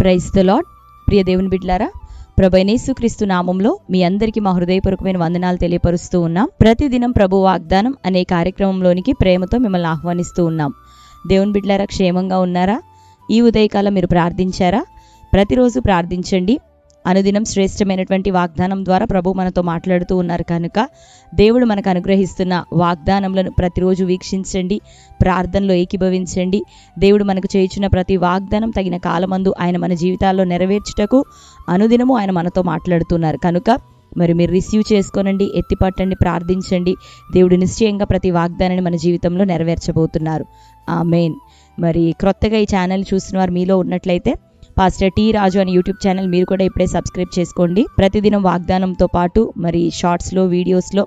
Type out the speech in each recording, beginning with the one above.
Praise the lord. ప్రియ దేవుని బిడ్డలారా, ప్రభువైన యేసుక్రీస్తు నామంలో మీ అందరికీ మా హృదయపూర్వకమైన వందనాలు తెలియపరుస్తూ ఉన్నాం. ప్రతిదినం ప్రభు వాగ్దానం అనే కార్యక్రమంలోనికి ప్రేమతో మిమ్మల్ని ఆహ్వానిస్తూ ఉన్నాం. దేవుని బిడ్డలారా, క్షేమంగా ఉన్నారా? ఈ ఉదయకాలం మీరు ప్రార్థించారా? ప్రతిరోజు ప్రార్థించండి. అనుదినం శ్రేష్టమైనటువంటి వాగ్దానం ద్వారా ప్రభు మనతో మాట్లాడుతూ ఉన్నారు కనుక దేవుడు మనకు అనుగ్రహిస్తున్న వాగ్దానములను ప్రతిరోజు వీక్షించండి, ప్రార్థనలో ఏకీభవించండి. దేవుడు మనకు చేయుచున్న ప్రతి వాగ్దానం తగిన కాలమందు ఆయన మన జీవితాల్లో నెరవేర్చుటకు అనుదినము ఆయన మనతో మాట్లాడుతున్నారు కనుక మరి మీరు రిసీవ్ చేసుకోనండి, ఎత్తిపట్టండి, ప్రార్థించండి. దేవుడు నిశ్చయంగా ప్రతి వాగ్దానాన్ని మన జీవితంలో నెరవేర్చబోతున్నారు. ఆమేన్. మరి క్రొత్తగా ఈ ఛానల్ చూసిన వారు మీలో ఉన్నట్లయితే పాస్టర్ టీ రాజు అని యూట్యూబ్ ఛానల్ మీరు కూడా ఇప్పుడే సబ్స్క్రైబ్ చేసుకోండి. ప్రతిదినం వాగ్దానంతో పాటు మరి షార్ట్స్లో, వీడియోస్లో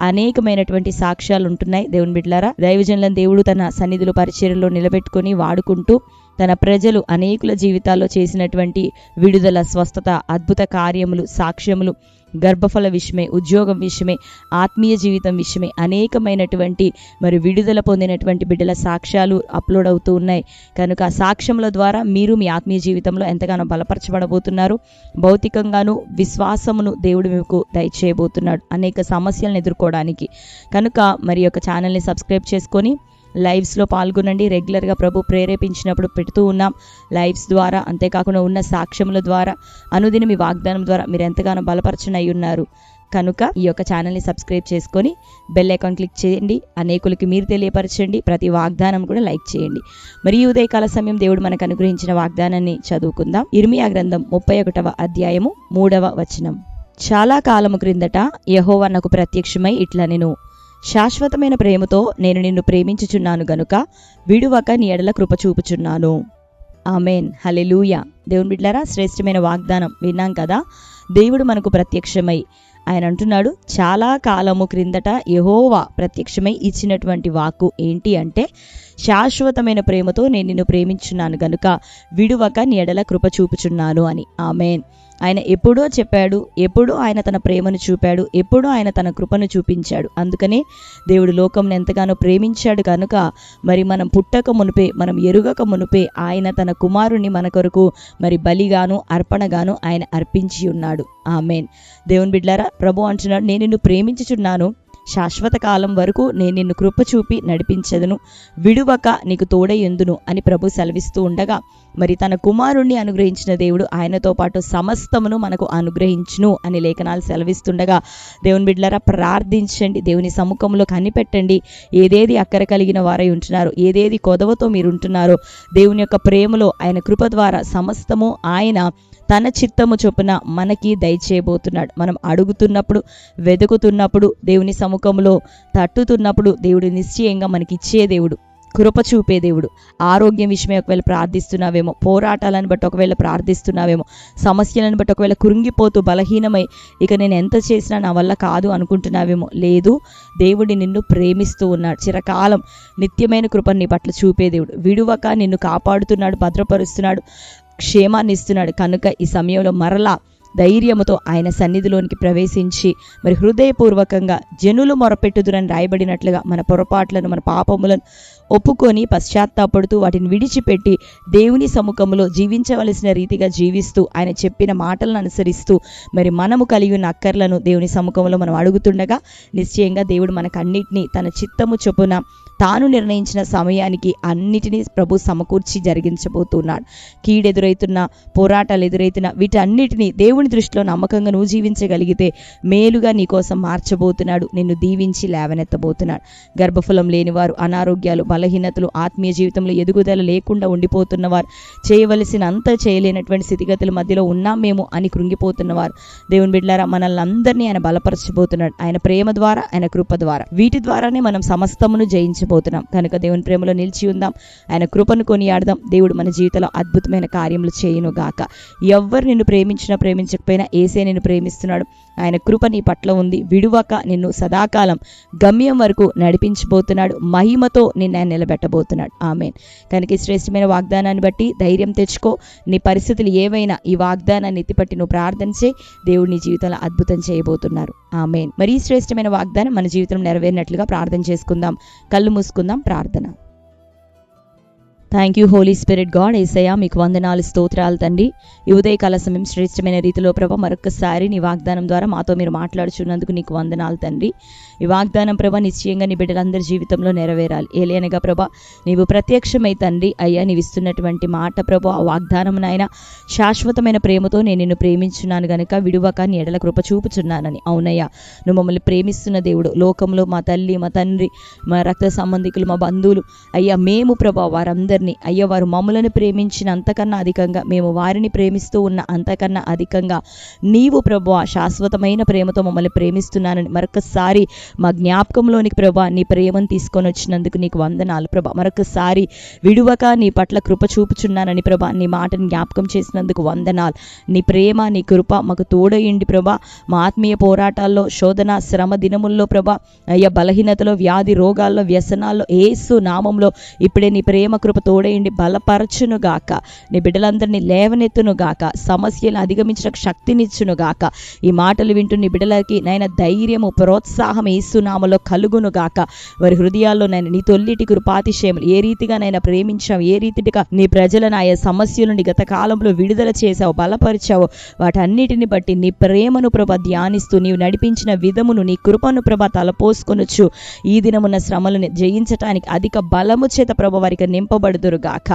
అనేకమైనటువంటి సాక్ష్యాలు ఉంటున్నాయి. దేవుని బిడ్డలారా, దైవజనులను దేవుడు తన సన్నిధిలో పరిచర్యలో నిలబెట్టుకొని వాడుకుంటూ తన ప్రజలు అనేకుల జీవితాల్లో చేసినటువంటి విడుదల, స్వస్థత, అద్భుత కార్యములు, సాక్ష్యములు, గర్భఫల విషయమే, ఉద్యోగం విషయమే, ఆత్మీయ జీవితం విషయమే అనేకమైనటువంటి మరి విడుదల పొందినటువంటి బిడ్డల సాక్ష్యాలు అప్లోడ్ అవుతూ ఉన్నాయి. కనుక ఆ సాక్ష్యముల ద్వారా మీరు మీ ఆత్మీయ జీవితంలో ఎంతగానో బలపరచబడబోతున్నారు. భౌతికంగాను విశ్వాసమును దేవుడు మీకు దయచేయబోతున్నాడు అనేక సమస్యలను ఎదుర్కోవడానికి. కనుక మరి యొక్క ఛానల్ని సబ్స్క్రైబ్ చేసుకొని లైవ్స్లో పాల్గొనండి. రెగ్యులర్గా ప్రభు ప్రేరేపించినప్పుడు పెడుతూ ఉన్నాం లైవ్స్ ద్వారా. అంతేకాకుండా ఉన్న సాక్ష్యముల ద్వారా, అనుదినం ఈ వాగ్దానం ద్వారా మీరు ఎంతగానో బలపరచనై ఉన్నారు. కనుక ఈ యొక్క ఛానల్ని సబ్స్క్రైబ్ చేసుకొని బెల్ ఐకాన్ క్లిక్ చేయండి. అనేకులకి మీరు తెలియపరచండి. ప్రతి వాగ్దానం కూడా లైక్ చేయండి. మరి ఈ ఉదయకాల సమయం దేవుడు మనకు అనుగ్రహించిన వాగ్దానాన్ని చదువుకుందాం. ఇర్మియా గ్రంథం 31వ అధ్యాయము 3వ వచనం. చాలా కాలము క్రిందట యెహోవా నాకు ప్రత్యక్షమై ఇట్లా నేను శాశ్వతమైన ప్రేమతో నేను నిన్ను ప్రేమించుచున్నాను గనుక విడువక నీ ఎడల కృప చూపుచున్నాను. ఆమేన్. హల్లెలూయా. దేవుని బిడ్డలారా, శ్రేష్టమైన వాగ్దానం విన్నాం కదా. దేవుడు మనకు ప్రత్యక్షమై ఆయన అంటున్నాడు, చాలా కాలము క్రిందట యెహోవా ప్రత్యక్షమై ఇచ్చినటువంటి వాక్కు ఏంటి అంటే, శాశ్వతమైన ప్రేమతో నేను నిన్ను ప్రేమించున్నాను గనుక విడువక నీ ఎడల కృప చూపుచున్నాను అని. ఆమేన్. ఆయన ఎప్పుడో చెప్పాడు, ఎప్పుడో ఆయన తన ప్రేమను చూపాడు, ఎప్పుడో ఆయన తన కృపను చూపించాడు. అందుకనే దేవుడు లోకంను ఎంతగానో ప్రేమించాడు కనుక మరి మనం పుట్టక మునిపే, మనం ఎరుగక మునిపే ఆయన తన కుమారుణ్ణి మన కొరకు మరి బలిగాను, అర్పణగాను ఆయన అర్పించి ఉన్నాడు. ఆమేన్. దేవుని బిడ్డలారా, ప్రభు అంటున్నాడు, నేను నిన్ను ప్రేమించుచున్నాను, శాశ్వత కాలం వరకు నేను నిన్ను కృప చూపి నడిపించదును, విడువక నీకు తోడయుందును అని ప్రభు సెలవిస్తూ ఉండగా మరి తన కుమారుణ్ణి అనుగ్రహించిన దేవుడు ఆయనతో పాటు సమస్తమును మనకు అనుగ్రహించును అని లేఖనాలు సెలవిస్తుండగా దేవుని బిడ్డలారా, ప్రార్థించండి, దేవుని సముఖంలో కనిపెట్టండి. ఏదేది అక్కర కలిగిన వారై ఉంటున్నారో, ఏదేది కొదవతో మీరు ఉంటున్నారో, దేవుని యొక్క ప్రేమలో ఆయన కృప ద్వారా సమస్తము ఆయన తన చిత్తము చొప్పున మనకి దయచేయబోతున్నాడు. మనం అడుగుతున్నప్పుడు, వెతుకుతున్నప్పుడు, దేవుని సముఖంలో తట్టుతున్నప్పుడు దేవుడు నిశ్చయంగా మనకి ఇచ్చే దేవుడు, కృప చూపే దేవుడు. ఆరోగ్యం విషయమే ఒకవేళ ప్రార్థిస్తున్నావేమో, పోరాటాలను బట్టి ఒకవేళ ప్రార్థిస్తున్నావేమో, సమస్యలను బట్టి ఒకవేళ కృంగిపోతూ బలహీనమై ఇక నేను ఎంత చేసినా నా వల్ల కాదు అనుకుంటున్నావేమో, లేదు, దేవుడి నిన్ను ప్రేమిస్తూ ఉన్నాడు. చిరకాలం నిత్యమైన కృపను నీ పట్ల చూపే దేవుడు. విడువక నిన్ను కాపాడుతున్నాడు, భద్రపరుస్తున్నాడు, క్షేమాన్ని ఇస్తున్నాడు. కనుక ఈ సమయంలో మరలా ధైర్యముతో ఆయన సన్నిధిలోనికి ప్రవేశించి మరి హృదయపూర్వకంగా జనులు మొరపెట్టుదురని రాయబడినట్లుగా మన పొరపాట్లను, మన పాపములను ఒప్పుకొని పశ్చాత్తాపడుతూ వాటిని విడిచిపెట్టి దేవుని సముఖంలో జీవించవలసిన రీతిగా జీవిస్తూ ఆయన చెప్పిన మాటలను అనుసరిస్తూ మరి మనము కలిగి ఉన్న అక్కర్లను దేవుని సముఖంలో మనం అడుగుతుండగా నిశ్చయంగా దేవుడు మనకు అన్నిటినీ తన చిత్తము చొప్పున తాను నిర్ణయించిన సమయానికి అన్నిటినీ ప్రభు సమకూర్చి జరిగించబోతున్నాడు. కీడెదురైతున్న, పోరాటాలు ఎదురైతున్న వీటన్నిటినీ దేవుని దృష్టిలో నమ్మకంగా నువ్వు జీవించగలిగితే మేలుగా నీ కోసం మార్చబోతున్నాడు. నిన్ను దీవించి లేవనెత్తబోతున్నాడు. గర్భఫలం లేనివారు, అనారోగ్యాలు, బలహీనతలు, ఆత్మీయ జీవితంలో ఎదుగుదల లేకుండా ఉండిపోతున్నవారు, చేయవలసిన అంత చేయలేనటువంటి స్థితిగతుల మధ్యలో ఉన్నామేమో అని కృంగిపోతున్నవారు, దేవుని బిడ్డలారా, మనల్ని అందరినీ ఆయన బలపరచబోతున్నాడు. ఆయన ప్రేమ ద్వారా, ఆయన కృప ద్వారా, వీటి ద్వారానే మనం సమస్తమును జయించబోతున్నాం. కనుక దేవుని ప్రేమలో నిలిచి ఉందాం, ఆయన కృపను కొనియాడదాం. దేవుడు మన జీవితంలో అద్భుతమైన కార్యములు చేయును గాక. ఎవ్వరు నిన్ను ప్రేమించినా ప్రేమించకపోయినా యేసే నిన్ను ప్రేమిస్తున్నాడు. ఆయన కృప నీ పట్ల ఉంది. విడువక నిన్ను సదాకాలం గమ్యం వరకు నడిపించబోతున్నాడు. మహిమతో నిన్ను ఆయన నిలబెట్టబోతున్నాడు. ఆమేన్. కనుక ఈ శ్రేష్టమైన వాగ్దానాన్ని బట్టి ధైర్యం తెచ్చుకో. నీ పరిస్థితులు ఏవైనా ఈ వాగ్దానాన్ని ఎత్తిపట్టి నువ్వు ప్రార్థన చేయి. దేవుడు నీ జీవితంలో అద్భుతం చేయబోతున్నారు. ఆమేన్. మరి ఈ శ్రేష్టమైన వాగ్దానం మన జీవితంలో నెరవేరినట్లుగా ప్రార్థన చేసుకుందాం. కళ్ళు మూసుకుందాం. ప్రార్థన. Thank you holy spirit God. యేసయ్యా మీకు వందనాలు, స్తోత్రాలు తండ్రి. ఈ ఉదయకాల సమయం శ్రేష్టమైన రీతిలో ప్రభా మరొకసారి నీ వాగ్దానం ద్వారా మాతో మీరు మాట్లాడుచున్నందుకు నీకు వందనాలు తండ్రి. ఈ వాగ్దానం ప్రభా నిశ్చయంగా నీ బిడ్డలందరి జీవితంలో నెరవేరాలి. ఏలైనగా ప్రభా నీవు ప్రత్యక్షమై తండ్రి అయ్యా నీవు ఇస్తున్నటువంటి మాట ప్రభా ఆ వాగ్దానం నాయన శాశ్వతమైన ప్రేమతో నేను నిన్ను ప్రేమించున్నాను గనుక విడువక నీ ఎడల కృప చూపుచున్నానని. అవునయ్యా, నువ్వు మమ్మల్ని ప్రేమిస్తున్న దేవుడు. లోకంలో మా తల్లి, మా తండ్రి, మా రక్త సంబంధికులు, మా బంధువులు అయ్యా మేము ప్రభా వారందరినీ అయ్యా వారు మమ్మలను ప్రేమించిన అంతకన్నా అధికంగా, మేము వారిని ప్రేమిస్తూ ఉన్న అంతకన్నా అధికంగా నీవు ప్రభా శాశ్వతమైన ప్రేమతో మమ్మల్ని ప్రేమిస్తున్నానని మరొకసారి మా జ్ఞాపకంలోనికి ప్రభా నీ ప్రేమను తీసుకొని వచ్చినందుకు నీకు వందనాలు ప్రభా. మరొకసారి విడువక నీ పట్ల కృప చూపుచున్నానని ప్రభా నీ మాటను జ్ఞాపకం చేసినందుకు వందనాలు. నీ ప్రేమ, నీ కృప మాకు తోడయిండి ప్రభా. మా ఆత్మీయ పోరాటాల్లో, శోధన, శ్రమ దినముల్లో ప్రభా అయ్యా బలహీనతలో, వ్యాధి రోగాల్లో, వ్యసనాల్లో యేసు నామంలో ఇప్పుడే నీ ప్రేమ కృప తోడేయండి, బలపరచును గాక. నీ బిడ్డలందరినీ లేవనెత్తును గాక, సమస్యలను అధిగమించిన శక్తినిచ్చును గాక. ఈ మాటలు వింటూ నీ బిడ్డలకి నైనా ధైర్యము, ప్రోత్సాహం యేసునామలో కలుగును గాక. వారి హృదయాల్లో నైనా నీ తొల్లిటి కృపాతిశయములు ఏ రీతిగా నైనా ప్రేమించావు, ఏ రీతిగా నీ ప్రజలను ఆయా సమస్యల నుండి గత కాలంలో విడుదల చేశావు, బలపరిచావు, వాటన్నిటిని బట్టి నీ ప్రేమను ప్రభ ధ్యానిస్తూ నీవు నడిపించిన విధమును, నీ కృపను ప్రభ తలపోసుకొనొచ్చు. ఈ దినమున్న శ్రమలను జయించటానికి అధిక బలము చేత ప్రభ వారికి నింపబడుదురు గాక.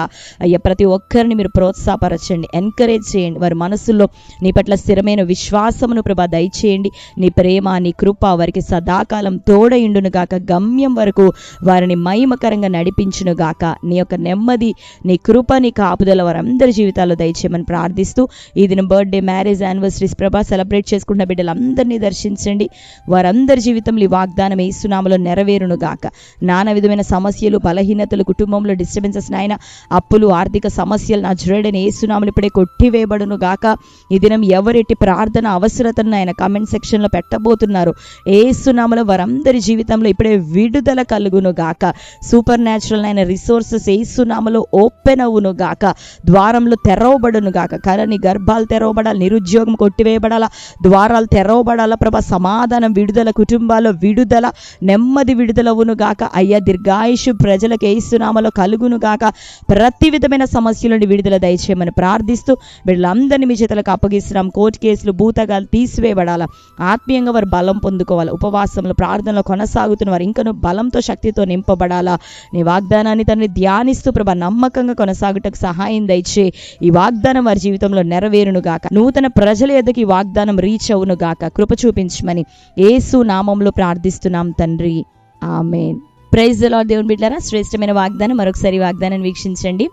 అయ్యా ప్రతి ఒక్కరిని మీరు ప్రోత్సాహపరచండి, ఎంకరేజ్ చేయండి. వారి మనసుల్లో నీ పట్ల స్థిరమైన విశ్వాసమును ప్రభా దయచేయండి. నీ ప్రేమ, నీ కృప వారికి సదాకాలం తోడయుండును గాక. గమ్యం వరకు వారిని మహిమకరంగా నడిపించును గాక. నీ యొక్క నెమ్మది, నీ కృప, నీ కాపుదల వారందరి జీవితాల్లో దయచేయమని ప్రార్థిస్తూ ఈ దినం బర్త్డే, మ్యారేజ్, యానివర్సరీస్ ప్రభా సెలబ్రేట్ చేసుకున్న బిడ్డలందరినీ దర్శించండి. వారందరి జీవితంలో ఈ వాగ్దానం యేసునామములో నెరవేరును గాక. నానా విధమైన సమస్యలు, బలహీనతలు, కుటుంబంలో డిస్టర్బెన్సెస్ నాయన, అప్పులు, ఆర్థిక సమస్యలు నా జురేడని యేసునామములో ఇప్పుడే కొట్టివేయబడును గాక. ఈ దినం ఎవరెట్టి ప్రార్థన అవసరతను ఆయన కామెంట్ సెక్షన్లో పెట్టబోతున్నారు యేసునామములో వారందరి జీవితంలో ఇప్పుడే విడుదల కలుగును గాక. సూపర్ న్యాచురల్ అయిన రిసోర్సెస్ యేసునామములో ఓపెన్ అవును గాక. ద్వారంలో తెరవబడును గాక. కరణి గర్భాలు తెరవబడాలి, నిరుద్యోగం కొట్టివేయబడాలా, ద్వారాలు తెరవబడాలా ప్రభా. సమాధానం, విడుదల, కుటుంబాల్లో విడుదల, నెమ్మది విడుదలవును గాక. అయ్యా దీర్ఘాయుషు ప్రజలకు యేసునామములో కలుగును గాక. ప్రతి విధమైన సమస్యల నుండి విడుదల దయచేయమని ప్రార్థిస్తూ వీళ్ళందరినీ మీ చేతులకు అప్పగిస్తున్నాం. కోర్టు కేసులు, భూతగాలు తీసివేయబడాలా. ఆత్మీయంగా వారు బలం పొందుకోవాలి. ఉపవాసంలో, ప్రార్థనలో కొనసాగుతున్న వారు ఇంకనూ బలంతో, శక్తితో నింపబడాలా. నీ వాగ్దానాన్ని తనని ధ్యానిస్తూ ప్రభా నమ్మకంగా కొనసాగుటకు సహాయం దయచే. ఈ వాగ్దానం వారి జీవితంలో నెరవేరును గాక. నూతన ప్రజల ఎద్దకు ఈ వాగ్దానం రీచ్ అవును గాక. కృప చూపించమని యేసు నామంలో ప్రార్థిస్తున్నాం తండ్రి, ఆమేన్. Praise the lord. దేవుని బిడ్డలారా, శ్రేష్టమైన వాగ్దానం మరొకసారి వాగ్దానాన్ని వీక్షించండి.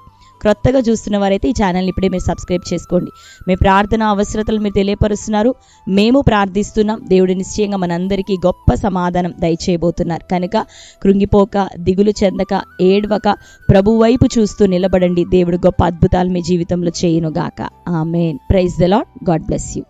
క్రొత్తగా చూస్తున్న వారైతే ఈ ఛానల్ని ఇప్పుడే మీరు సబ్స్క్రైబ్ చేసుకోండి. మీ ప్రార్థన అవసరతలు మీరు తెలియపరుస్తున్నారు, మేము ప్రార్థిస్తున్నాం. దేవుడు నిశ్చయంగా మనందరికీ గొప్ప సమాధానం దయచేయబోతున్నారు కనుక కృంగిపోక, దిగులు చెందక, ఏడ్వక ప్రభు వైపు చూస్తూ నిలబడండి. దేవుడు గొప్ప అద్భుతాలు మీ జీవితంలో చేయునుగాక. ఆమేన్. Praise the lord. God bless you.